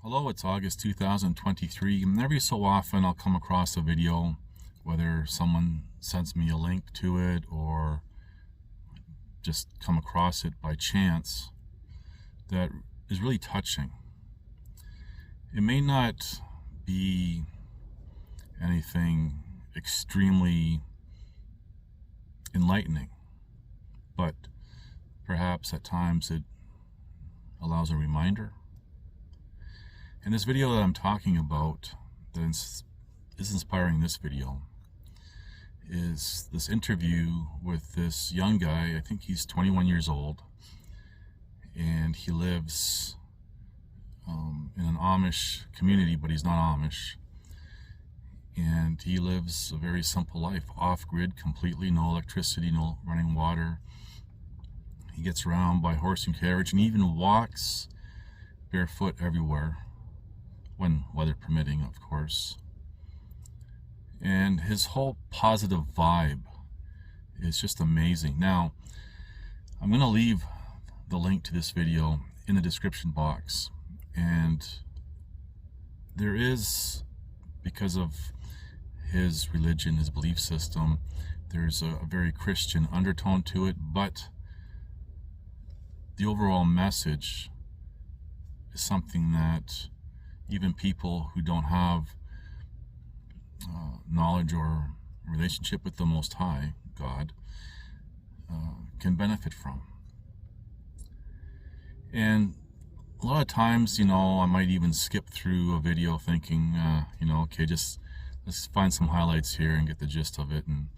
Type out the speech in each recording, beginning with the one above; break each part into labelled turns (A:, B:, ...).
A: Hello, it's August 2023, and every so often I'll come across a video, whether someone sends me a link to it or just come across it by chance, that is really touching. It may not be anything extremely enlightening, but perhaps at times it allows a reminder. And this video that I'm talking about, that is inspiring this video, is this interview with this young guy. I think he's 21 years old, and he lives in an Amish community, but he's not Amish. And he lives a very simple life, off-grid completely, no electricity, no running water. He gets around by horse and carriage, and even walks barefoot everywhere, when weather permitting, of course. And his whole positive vibe is just amazing. Now, I'm going to leave the link to this video in the description box. And there is, because of his religion, his belief system, there's a very Christian undertone to it, but the overall message is something that even people who don't have knowledge or relationship with the Most High, God, can benefit from. And a lot of times, I might even skip through a video thinking, okay, just let's find some highlights here and get the gist of it. And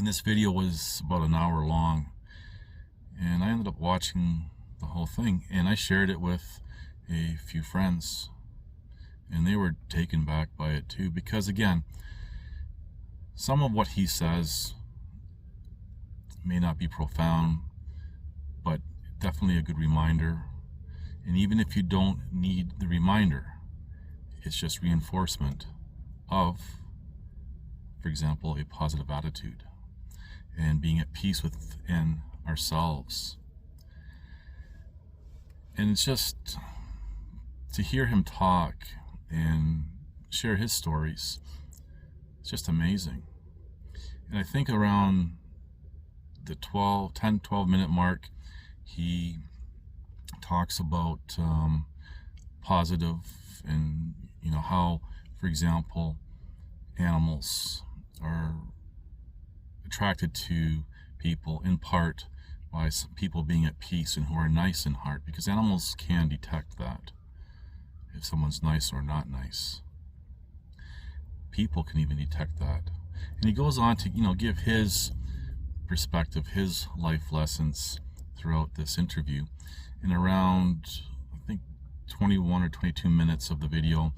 A: this video was about an hour long, and I ended up watching the whole thing, and I shared it with a few friends, and they were taken back by it too, because again, some of what he says may not be profound, but definitely a good reminder. And even if you don't need the reminder, it's just reinforcement of, for example, a positive attitude and being at peace within ourselves. And it's just to hear him talk and share his stories, it's just amazing. And I think around the 10-12 minute mark, he talks about positive and how, for example, animals are attracted to people in part by some people being at peace and who are nice in heart, because animals can detect that, if someone's nice or not nice. People can even detect that. And he goes on to give his perspective, his life lessons throughout this interview. And around, I think, 21 or 22 minutes of the video,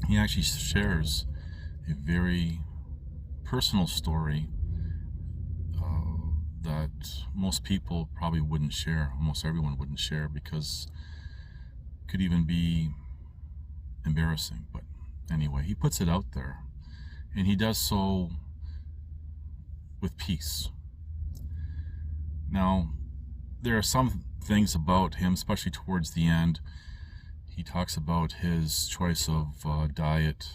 A: he actually shares a very personal story that most people probably wouldn't share, almost everyone wouldn't share, because it could even be embarrassing. But anyway, he puts it out there, and he does so with peace. Now, there are some things about him, especially towards the end. He talks about his choice of diet,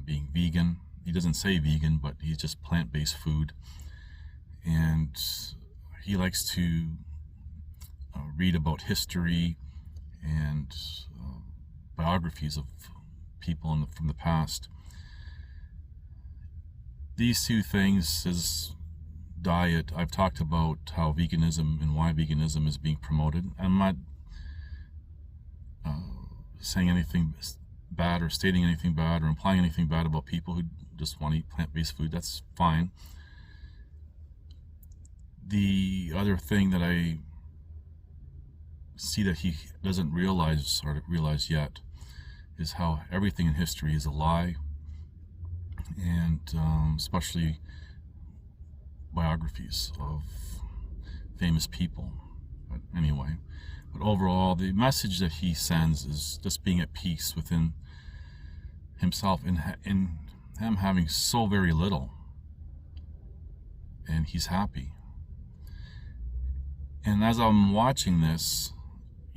A: being vegan. He doesn't say vegan, but he's just plant-based food. And he likes to read about history and biographies of people from the past. These two things, his diet, I've talked about how veganism and why veganism is being promoted. I'm not saying anything bad or stating anything bad or implying anything bad about people who just want to eat plant-based food. That's fine. The other thing that I see that he doesn't realize yet is how everything in history is a lie, and especially biographies of famous people. But anyway, overall, the message that he sends is just being at peace within himself, and him having so very little, and he's happy. And as I'm watching this,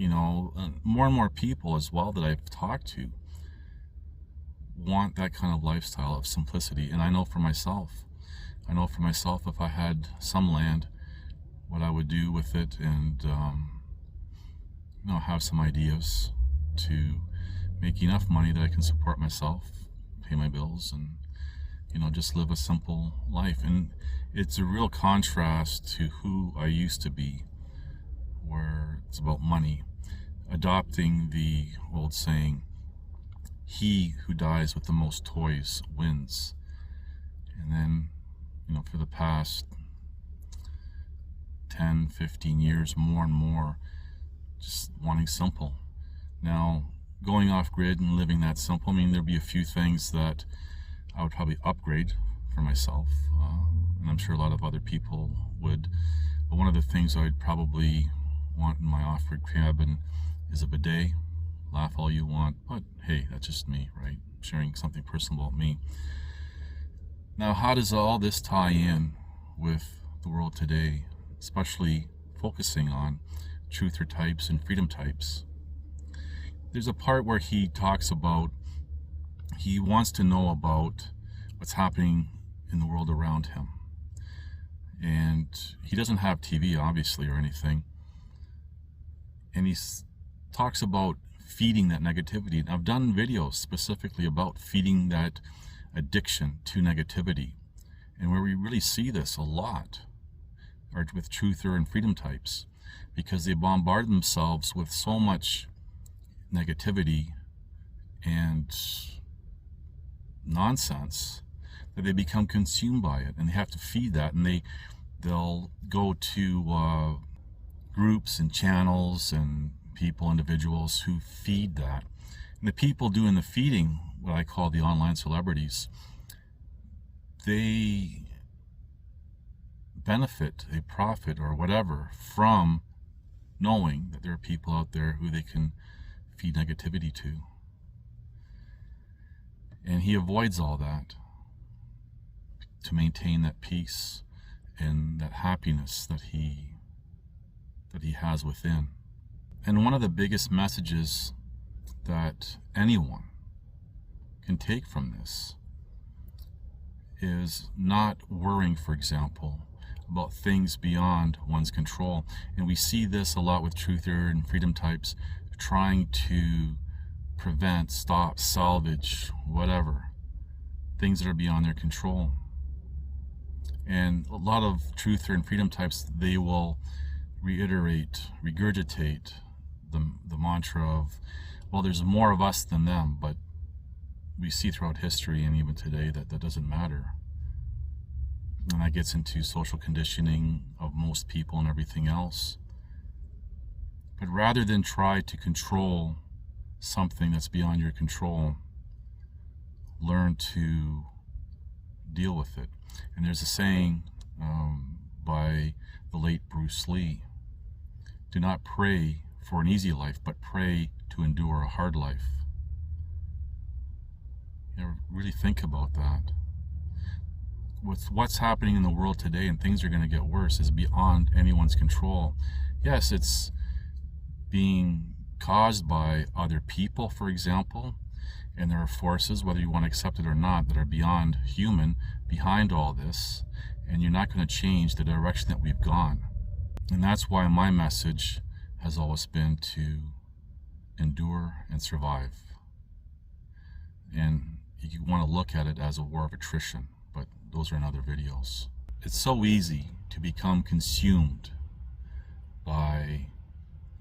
A: more and more people as well that I've talked to want that kind of lifestyle of simplicity. And I know for myself, if I had some land, what I would do with it, and have some ideas to make enough money that I can support myself, pay my bills, and just live a simple life. And it's a real contrast to who I used to be, where it's about money, adopting the old saying, he who dies with the most toys wins. And then, for the past 10, 15 years, more and more, just wanting simple. Now, going off grid and living that simple, there'd be a few things that I would probably upgrade for myself, and I'm sure a lot of other people would. But one of the things I'd probably want in my off-grid cabin is a bidet. Laugh all you want, but hey, that's just me, right? Sharing something personal about me. Now, how does all this tie in with the world today, especially focusing on truther types and freedom types? There's a part where he talks about, he wants to know about what's happening in the world around him. And he doesn't have TV, obviously, or anything. And he talks about feeding that negativity. And I've done videos specifically about feeding that addiction to negativity. And where we really see this a lot are with truther and freedom types, because they bombard themselves with so much negativity and nonsense that they become consumed by it, and they have to feed that, and they'll go to groups and channels and individuals who feed that. And the people doing the feeding, what I call the online celebrities, they benefit, they profit or whatever from knowing that there are people out there who they can feed negativity to. And he avoids all that to maintain that peace and that happiness that he has within. And one of the biggest messages that anyone can take from this is not worrying, for example, about things beyond one's control. And we see this a lot with truther and freedom types, trying to prevent, stop, salvage, whatever, things that are beyond their control. And a lot of truther and freedom types, they will regurgitate the mantra of, well, there's more of us than them. But we see throughout history and even today that doesn't matter. And that gets into social conditioning of most people and everything else. But rather than try to control something that's beyond your control, learn to deal with it. And there's a saying by the late Bruce Lee, do not pray for an easy life, but pray to endure a hard life. Really think about that. With what's happening in the world today, and things are going to get worse, is beyond anyone's control. Yes, it's being caused by other people, for example, and there are forces, whether you want to accept it or not, that are beyond human behind all this, and you're not going to change the direction that we've gone. And that's why my message has always been to endure and survive. And you want to look at it as a war of attrition, but those are in other videos. It's so easy to become consumed by,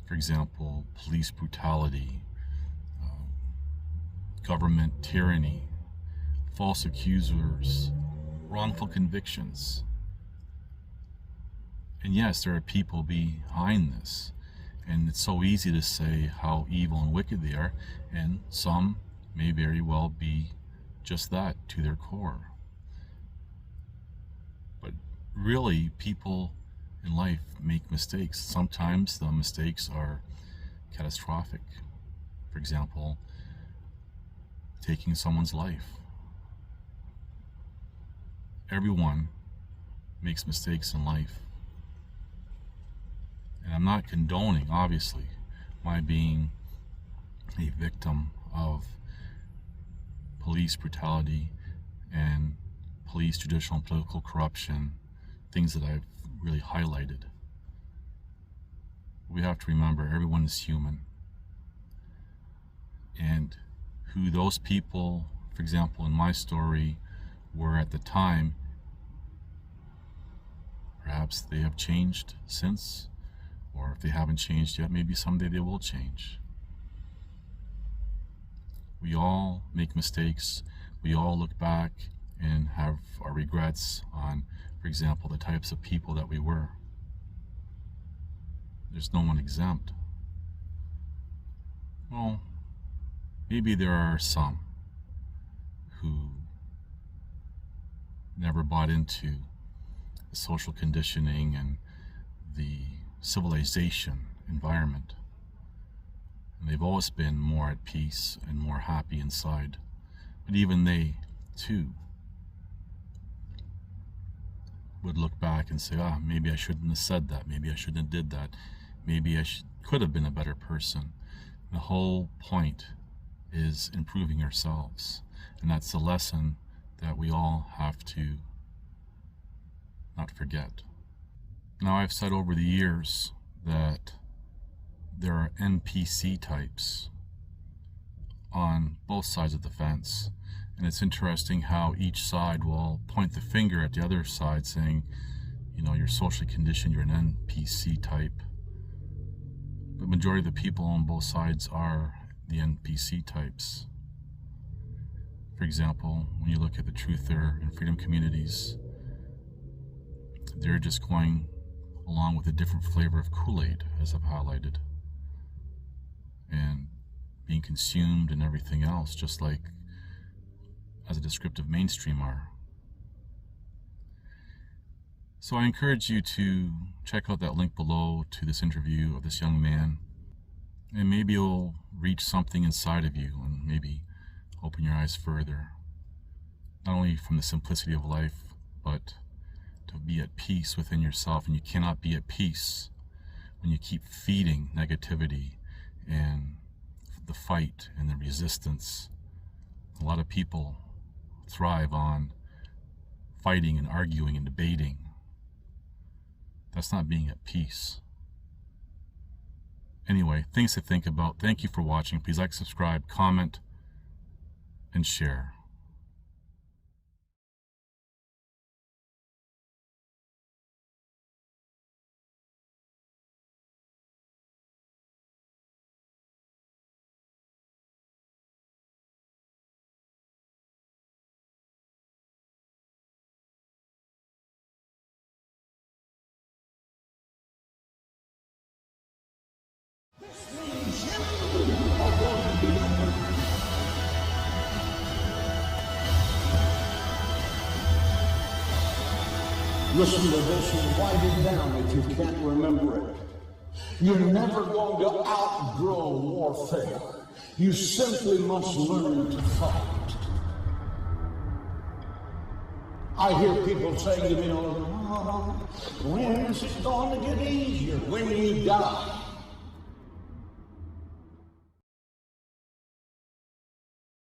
A: for example, police brutality, government tyranny, false accusers, wrongful convictions. And yes, there are people behind this, and it's so easy to say how evil and wicked they are, and some may very well be just that to their core. But really, people in life make mistakes. Sometimes the mistakes are catastrophic. For example, taking someone's life. Everyone makes mistakes in life. And I'm not condoning, obviously, my being a victim of police brutality and police judicial and political corruption, things that I've really highlighted. We have to remember everyone is human, and who those people, for example, in my story, were at the time, perhaps they have changed since, or if they haven't changed yet, maybe someday they will change. We all make mistakes. We all look back and have our regrets on, for example, the types of people that we were. There's no one exempt. Well, maybe there are some who never bought into the social conditioning and the civilization environment. And they've always been more at peace and more happy inside. But even they, too, would look back and say, maybe I shouldn't have said that. Maybe I shouldn't have did that. Maybe I could have been a better person. The whole point is improving ourselves. And that's the lesson that we all have to not forget. Now, I've said over the years that there are NPC types on both sides of the fence. And it's interesting how each side will point the finger at the other side saying, you know, you're socially conditioned, you're an NPC type. The majority of the people on both sides are the NPC types. For example, when you look at the truther and freedom communities, they're just going along with a different flavor of Kool-Aid, as I've highlighted, and being consumed and everything else, just like as a descriptive mainstream are. So I encourage you to check out that link below to this interview of this young man, and maybe you'll reach something inside of you and maybe open your eyes further, not only from the simplicity of life, but to be at peace within yourself. And you cannot be at peace when you keep feeding negativity and the fight and the resistance. A lot of people thrive on fighting and arguing and debating. That's not being at peace. Anyway, things to think about. Thank you for watching. Please like, subscribe, comment, and share.
B: Listen to this and write it down if you can't remember it. You're never going to outgrow warfare. You simply must learn to fight. I hear people say, when is it going to get easier? When you die.